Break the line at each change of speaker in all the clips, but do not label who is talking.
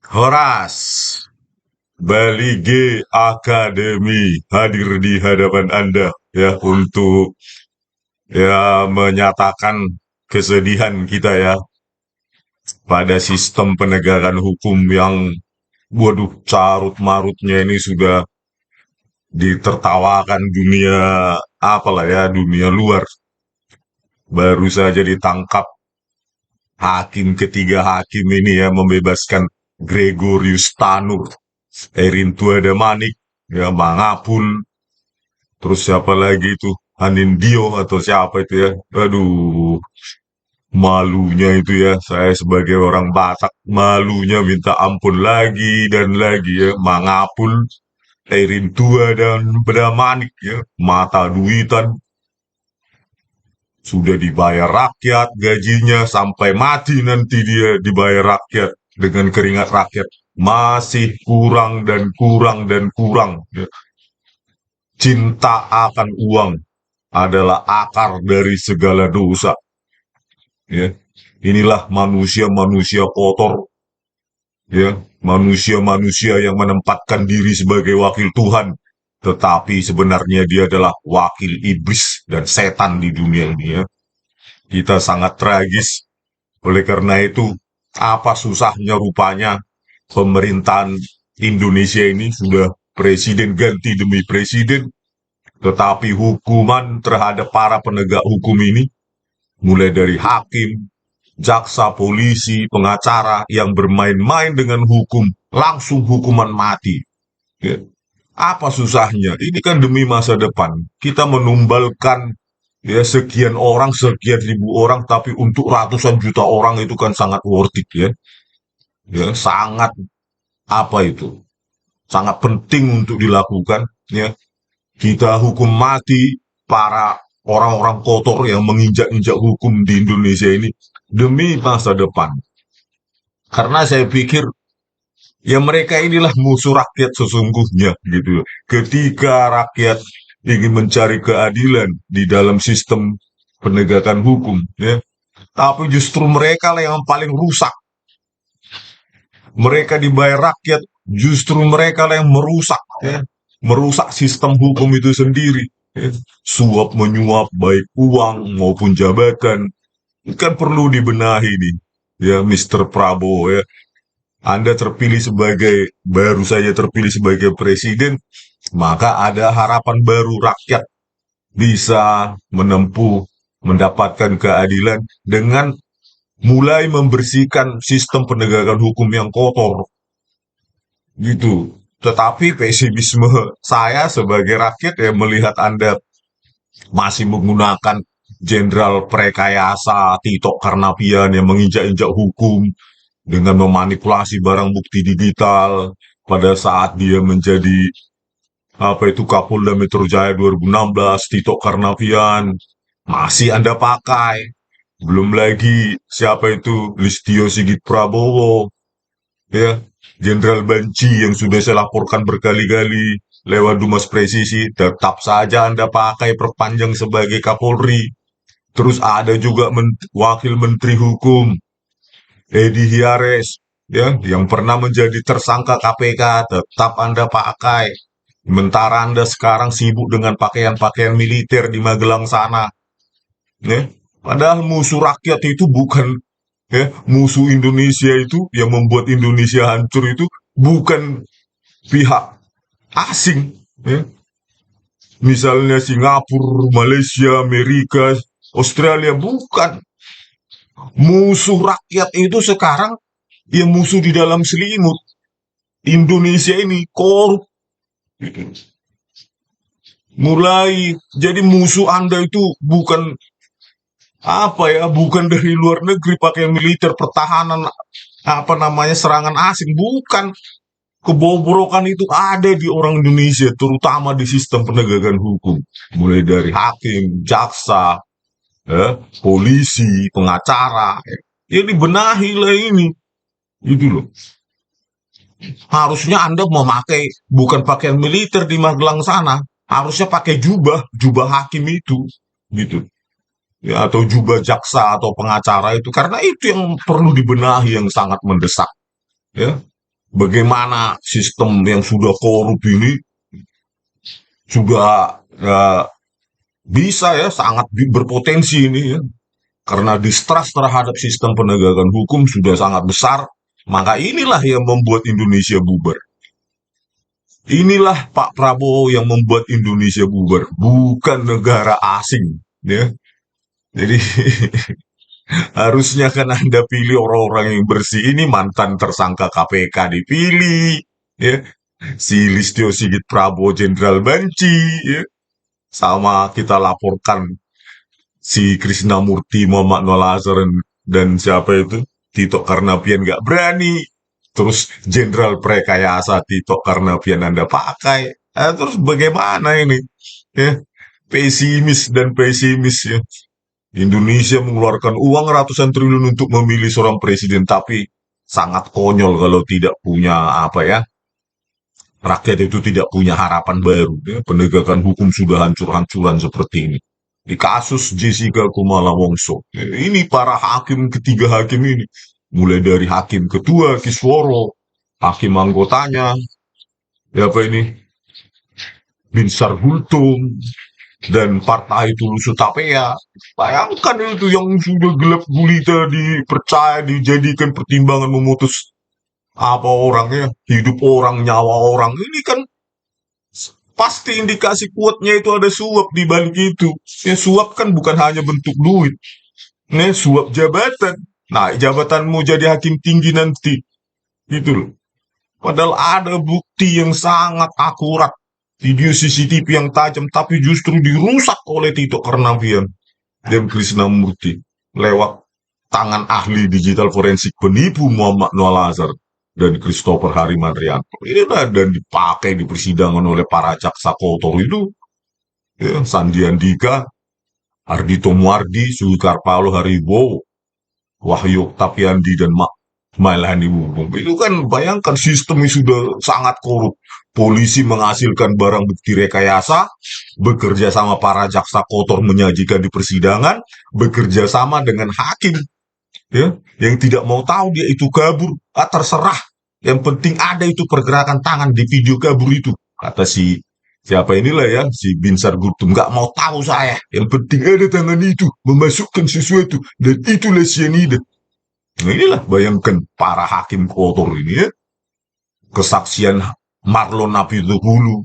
Horas, Bali G Academy hadir di hadapan Anda ya untuk menyatakan kesedihan kita ya pada sistem penegakan hukum yang waduh carut marutnya ini sudah ditertawakan dunia apalah ya dunia luar. Baru saja ditangkap ketiga hakim ini ya membebaskan Gregorius Tanur, Erin Tuadamanik, ya Mangapul, terus siapa lagi itu Hanindio atau siapa itu ya. Aduh, malunya itu ya, saya sebagai orang Batak malunya minta ampun lagi dan lagi ya. Mangapul, Erin Tua dan Bedamanik ya, mata duitan, sudah dibayar rakyat gajinya sampai mati nanti dia dibayar rakyat dengan keringat rakyat. Masih kurang dan kurang dan kurang ya. Cinta akan uang adalah akar dari segala dosa. Ya, inilah manusia-manusia kotor, ya, manusia-manusia yang menempatkan diri sebagai wakil Tuhan, tetapi sebenarnya dia adalah wakil iblis dan setan di dunia ini. Ya, kita sangat tragis. Oleh karena itu, apa susahnya rupanya pemerintahan Indonesia ini sudah presiden ganti demi presiden, tetapi hukuman terhadap para penegak hukum ini, mulai dari hakim, jaksa, polisi, pengacara yang bermain-main dengan hukum, langsung hukuman mati. Ya. Apa susahnya? Ini kan demi masa depan. Kita menumbalkan ya sekian orang, sekian ribu orang, tapi untuk ratusan juta orang itu kan sangat worth it ya. Ya, sangat apa itu? Sangat penting untuk dilakukan ya. Kita hukum mati para orang-orang kotor yang menginjak-injak hukum di Indonesia ini demi masa depan. Karena saya pikir ya mereka inilah musuh rakyat sesungguhnya gitu. Ketika rakyat ingin mencari keadilan di dalam sistem penegakan hukum ya, tapi justru mereka lah yang paling rusak. Mereka dibayar rakyat, justru mereka lah yang merusak ya, merusak sistem hukum itu sendiri. Ya. Suap menyuap baik uang maupun jabatan kan perlu dibenahi nih ya Mr. Prabowo ya. Anda terpilih sebagai baru saja terpilih sebagai presiden, maka ada harapan baru rakyat bisa menempuh mendapatkan keadilan dengan mulai membersihkan sistem penegakan hukum yang kotor gitu. Tetapi pesimisme saya sebagai rakyat ya melihat Anda masih menggunakan jenderal prekayasa Tito Karnavian yang menginjak-injak hukum dengan memanipulasi barang bukti digital pada saat dia menjadi apa itu Kapolda Metro Jaya 2016, Tito Karnavian masih Anda pakai. Belum lagi siapa itu Listio Sigit Prabowo, ya, Jenderal Banci yang sudah saya laporkan berkali-kali lewat Dumas Presisi, tetap saja Anda pakai perpanjang sebagai Kapolri. Terus ada juga Wakil Menteri Hukum Edi Hiares, ya, yang pernah menjadi tersangka KPK, tetap Anda pakai. Sementara Anda sekarang sibuk dengan pakaian-pakaian militer di Magelang sana. Ya. Padahal musuh rakyat itu bukan ya, musuh Indonesia itu yang membuat Indonesia hancur itu bukan pihak asing. Ya. Misalnya Singapura, Malaysia, Amerika, Australia, bukan. Musuh rakyat itu sekarang ya musuh di dalam selimut. Indonesia ini korup. Mulai jadi musuh Anda itu bukan apa ya, bukan dari luar negeri pakai militer pertahanan apa namanya serangan asing, bukan. Kebobrokan itu ada di orang Indonesia, terutama di sistem penegakan hukum. Mulai dari hakim, jaksa, ya, polisi, pengacara. Ya dibenahi lah ini. Itu loh. Harusnya Anda memakai bukan pakaian militer di Magelang sana. Harusnya pakai jubah, jubah hakim itu. Gitu. Ya, atau jubah jaksa atau pengacara itu. Karena itu yang perlu dibenahi yang sangat mendesak. Ya. bagaimana sistem yang sudah korup ini sudah bisa ya sangat berpotensi ini ya, karena distrust terhadap sistem penegakan hukum sudah sangat besar. Maka inilah yang membuat Indonesia bubar. Inilah Pak Prabowo yang membuat Indonesia bubar, bukan negara asing ya. Jadi harusnya kan Anda pilih orang-orang yang bersih. Ini mantan tersangka KPK dipilih ya, si Listio Sigit Prabowo Jenderal Banci ya, sama kita laporkan si Krisnamurti, Muhammad Noel Azhar, dan siapa itu Tito Karnavian nggak berani. Terus Jenderal Prekayasa Tito Karnavian Anda pakai. Terus bagaimana ini? Ya, pesimis dan pesimis ya. Indonesia mengeluarkan uang ratusan triliun untuk memilih seorang presiden, tapi sangat konyol kalau tidak punya apa ya. Rakyat itu tidak punya harapan baru. Ya. Penegakan hukum sudah hancur-hancuran seperti ini. Di kasus Jessica Kumala Wongso. Ini para hakim, ketiga hakim ini. Mulai dari hakim ketua Kisworo, hakim anggotanya, ya apa ini, Binsar Gultum, dan partai Tulus Tapea. Bayangkan itu yang sudah gelap gulita dipercaya, dijadikan pertimbangan memutus apa orangnya, hidup orang, nyawa orang. Ini kan pasti indikasi kuatnya itu ada suap di balik itu. Ya suap kan bukan hanya bentuk duit. Nih suap jabatan. Nah, jabatanmu jadi hakim tinggi nanti. Gitu loh. Padahal ada bukti yang sangat akurat. Video CCTV yang tajam tapi justru dirusak oleh Tito Karnavian dan Krisnamurti lewat tangan ahli digital forensik penipu Muhammad Noel Azhar dan Christopher Harimandrianto. Inilah dan dipakai di persidangan oleh para jaksa kotor itu. Ya, Sandi Andika, Ardhito Muardi, Suhikar Palo Haribo, Wahyu Oktaviandi, dan Mailani Wubung. Itu kan bayangkan sistemnya sudah sangat korup. Polisi menghasilkan barang bukti rekayasa, bekerja sama para jaksa kotor menyajikan di persidangan, bekerja sama dengan hakim ya, yang tidak mau tahu dia itu kabur. Terserah. Yang penting ada itu pergerakan tangan di video kabur itu. Kata si siapa inilah ya, si Binsar Gultum, nggak mau tahu saya. Yang penting ada tangan itu memasukkan sesuatu dan itulah cyanida. Nah, inilah bayangkan para hakim kotor ini ya. Kesaksian Marlon Napitupulu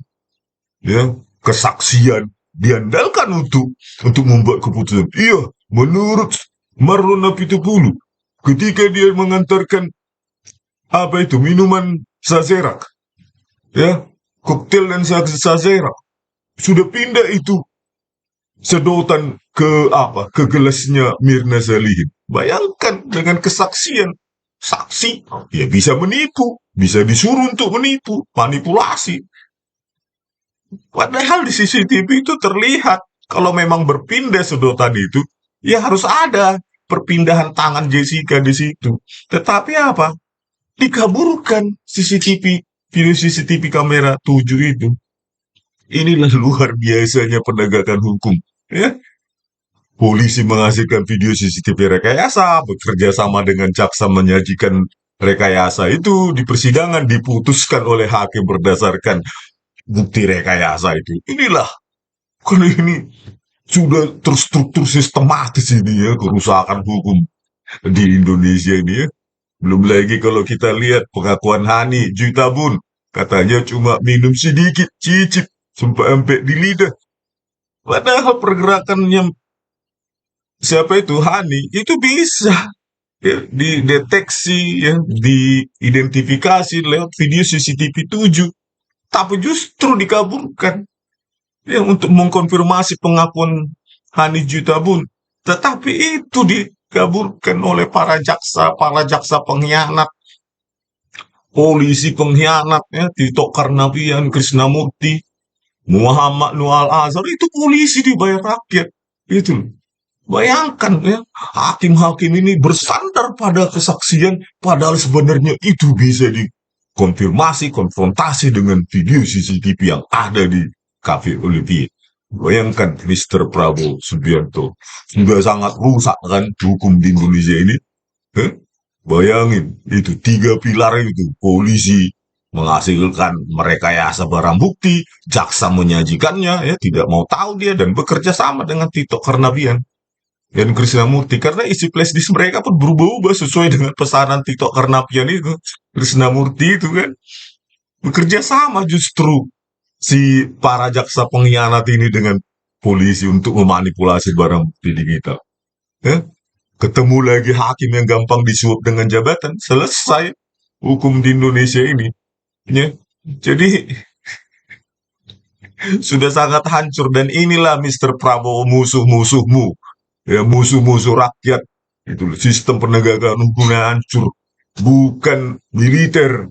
ya, kesaksian diandalkan untuk membuat keputusan. Iya, menurut Marlon Napitupulu, ketika dia mengantarkan apa itu minuman Sazerac ya, koktail dan Sazerac, sudah pindah itu sedotan ke apa, ke gelasnya Mirna Salihin. Bayangkan dengan kesaksian saksi, ya bisa menipu, bisa disuruh untuk menipu, manipulasi. Padahal di CCTV itu terlihat kalau memang berpindah sedotan itu, ya harus ada perpindahan tangan Jessica di situ. Tetapi apa? Dikaburkan CCTV, video CCTV kamera 7 itu. Inilah luar biasanya penegakan hukum. Ya, polisi menghasilkan video CCTV rekayasa, bekerja sama dengan jaksa menyajikan rekayasa itu di persidangan, diputuskan oleh hakim berdasarkan bukti rekayasa itu. Inilah, karena ini sudah terstruktur sistematis ini ya, kerusakan hukum di Indonesia ini ya. Belum lagi kalau kita lihat pengakuan Hani Juitabun, katanya cuma minum sedikit, cicip, sampai di lidah. Padahal pergerakannya siapa itu Hani itu bisa ya, dideteksi ya, diidentifikasi lewat video CCTV 7, tapi justru dikaburkan ya untuk mengkonfirmasi pengakuan Hani Jutabun, tetapi itu dikaburkan oleh para jaksa pengkhianat, polisi pengkhianat ya, Tito Karnavian, Krisnamurti, Muhammad Noel Azhar, itu polisi dibayar rakyat itu. Bayangkan ya, hakim-hakim ini bersandar pada kesaksian, padahal sebenarnya itu bisa dikonfirmasi, konfrontasi dengan video CCTV yang ada di Cafe Olivier. Bayangkan Mr. Prabowo Subianto sudah sangat rusak kan hukum di Indonesia ini. Bayangin, itu tiga pilar itu. Polisi menghasilkan merekayasa barang bukti, jaksa menyajikannya, ya tidak mau tahu dia, dan bekerja sama dengan Tito Karnavian dan Krishnamurti. Karena isi flashdisk mereka pun berubah-ubah sesuai dengan pesanan Tito Karnavian itu. Krishnamurti itu kan bekerja sama justru si para jaksa pengkhianat ini dengan polisi untuk memanipulasi barang bukti digital. Ya, ketemu lagi hakim yang gampang disuap dengan jabatan, selesai hukum di Indonesia ini. Ya. Jadi sudah sangat hancur, dan inilah Mr. Prabowo musuh-musuhmu. Ya, musuh-musuh rakyat. Itu sistem penegakan hukumnya hancur. Bukan militer.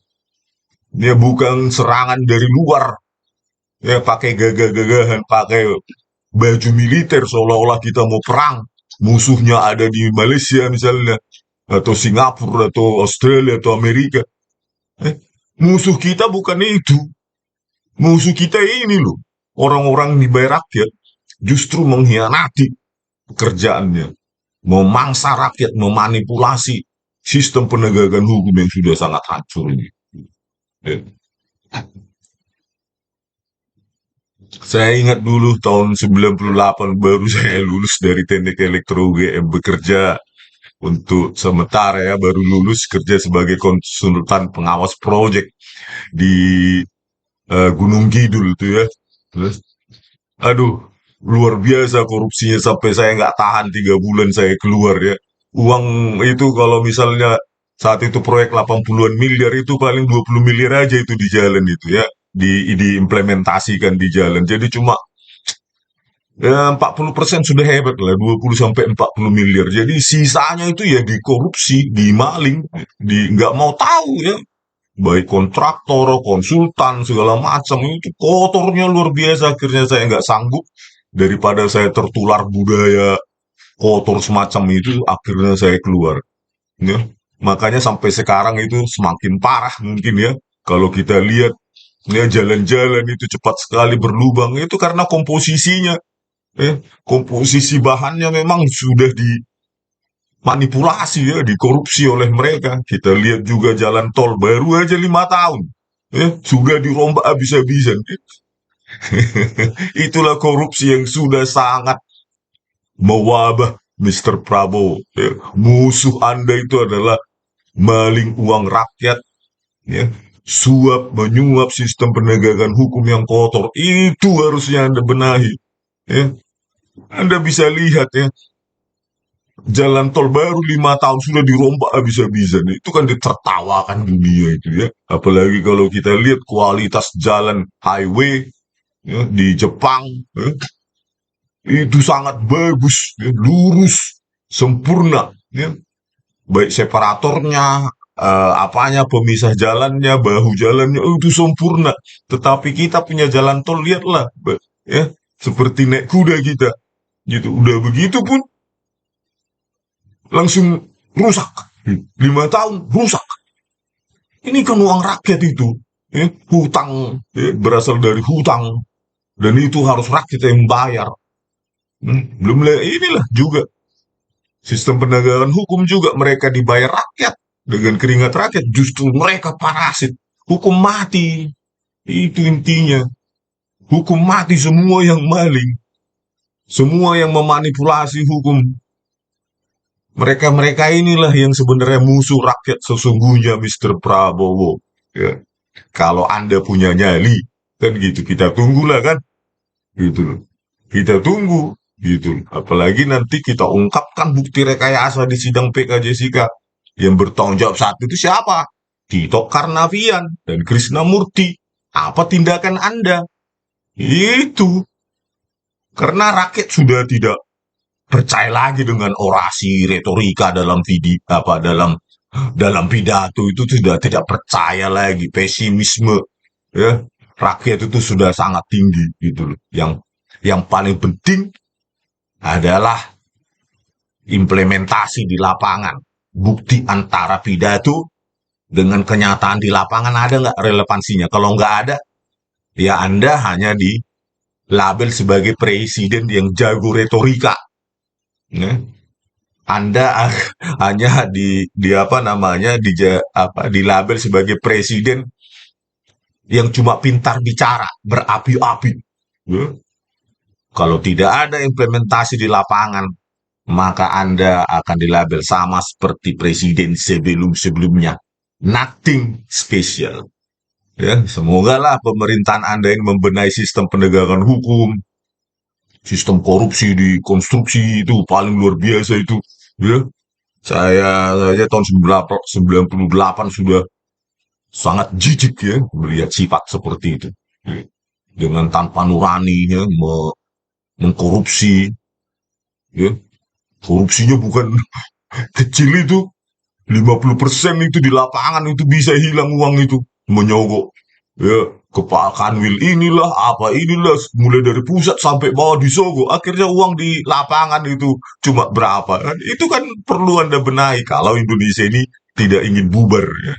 Ya, bukan serangan dari luar. Ya, pakai gagah-gagahan, pakai baju militer seolah-olah kita mau perang. Musuhnya ada di Malaysia misalnya, atau Singapura, atau Australia, atau Amerika. Eh, musuh kita bukan itu. Musuh kita ini loh. Orang-orang dibayar rakyat justru mengkhianati pekerjaannya. Memangsa rakyat, memanipulasi sistem penegakan hukum yang sudah sangat hancur ini. Eh, Saya ingat dulu tahun 98 baru saya lulus dari Teknik Elektro UGM, bekerja untuk sementara, ya, baru lulus kerja sebagai konsultan pengawas proyek di Gunung Kidul itu ya. Terus, aduh, luar biasa korupsinya sampai saya nggak tahan 3 bulan saya keluar ya. Uang itu kalau misalnya saat itu proyek 80-an miliar, itu paling 20 miliar aja itu di jalan itu ya. Diimplementasikan di jalan. Jadi cuma ya 40% sudah hebat lah, 20 sampai 40 miliar. Jadi sisanya itu ya dikorupsi, dimaling, nggak mau tahu ya. Baik kontraktor, konsultan, segala macam itu kotornya luar biasa. Akhirnya saya nggak sanggup, daripada saya tertular budaya kotor semacam itu, akhirnya saya keluar. Ya. Makanya sampai sekarang itu semakin parah mungkin ya. Kalau kita lihat ya jalan-jalan itu cepat sekali berlubang, itu karena komposisinya. Komposisi bahannya memang sudah dimanipulasi ya, dikorupsi oleh mereka. Kita lihat juga jalan tol baru aja 5 tahun, sudah dirombak habis-habisan. Itulah korupsi yang sudah sangat mewabah, Mr. Prabowo. Ya. Musuh Anda itu adalah maling uang rakyat, ya. Suap menyuap sistem penegakan hukum yang kotor. Itu harusnya Anda benahi. Ya. Anda bisa lihat ya, jalan tol baru 5 tahun sudah dirombak habis-habisan. Itu kan ditertawakan dunia itu ya. Apalagi kalau kita lihat kualitas jalan highway ya, di Jepang ya, itu sangat bagus, ya, lurus, sempurna. Ya. Baik separatornya, apanya, pemisah jalannya, bahu jalannya, itu sempurna. Tetapi kita punya jalan tol, lihatlah, ya, seperti naik kuda kita. Gitu. Udah begitu pun langsung rusak. 5 tahun rusak. Ini kan uang rakyat itu. Hutang, berasal dari hutang. Dan itu harus rakyat yang bayar. Belum inilah juga. Sistem penegakan hukum juga mereka dibayar rakyat. Dengan keringat rakyat. Justru mereka parasit. Hukum mati. Itu intinya. Hukum mati semua yang maling. Semua yang memanipulasi hukum. Mereka-mereka inilah yang sebenarnya musuh rakyat sesungguhnya, Mr. Prabowo. Ya. Kalau Anda punya nyali, kan gitu. Kita tunggulah kan. Gitu. Kita tunggu. Gitu. Apalagi nanti kita ungkapkan bukti rekayasa di sidang PK Jessica. Yang bertanggung jawab saat itu siapa? Tito Karnavian dan Krishnamurti. Apa tindakan Anda? Itu. Karena rakyat sudah tidak percaya lagi dengan orasi retorika dalam video, dalam pidato itu, sudah tidak percaya lagi, pesimisme ya, rakyat itu sudah sangat tinggi gitu loh. Yang paling penting adalah implementasi di lapangan. Bukti antara pidato dengan kenyataan di lapangan ada nggak relevansinya? Kalau nggak ada, ya Anda hanya di label sebagai presiden yang jago retorika. Ya. Anda hanya di apa namanya dilabel sebagai presiden yang cuma pintar bicara, berapi-api. Ya. Kalau tidak ada implementasi di lapangan, maka Anda akan dilabel sama seperti presiden sebelum-sebelumnya. Nothing special. Ya, semoga lah pemerintahan Anda ini membenahi sistem penegakan hukum, sistem korupsi di konstruksi itu paling luar biasa itu. Ya, saya tahun 98 sudah sangat jijik ya melihat sifat seperti itu. Dengan tanpa nuraninya mengkorupsi, ya. Korupsinya bukan kecil itu, 50% itu di lapangan itu bisa hilang uang itu, menyogok. Ya, kepala kanwil inilah, apa inilah, mulai dari pusat sampai bawah disogok. Akhirnya uang di lapangan itu cuma berapa. Kan? Itu kan perlu Anda benahi kalau Indonesia ini tidak ingin bubar. Ya.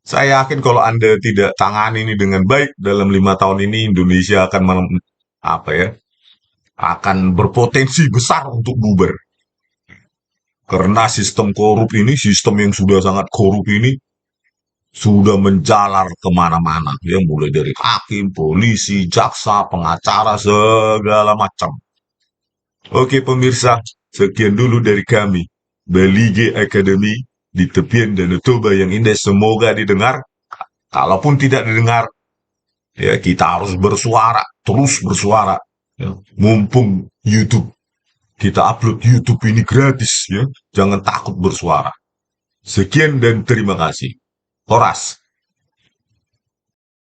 Saya yakin kalau Anda tidak tangani ini dengan baik, dalam 5 tahun ini Indonesia akan apa ya, akan berpotensi besar untuk bubar. Karena sistem korup ini, sistem yang sudah sangat korup ini, sudah menjalar kemana-mana. Ya, mulai dari hakim, polisi, jaksa, pengacara, segala macam. Oke pemirsa, sekian dulu dari kami. Belige Academy di tepian Danau Toba yang indah. Semoga didengar. Kalaupun tidak didengar, ya kita harus bersuara, terus bersuara. Ya, mumpung YouTube, kita upload YouTube ini gratis ya. Jangan takut bersuara. Sekian dan terima kasih. Horas.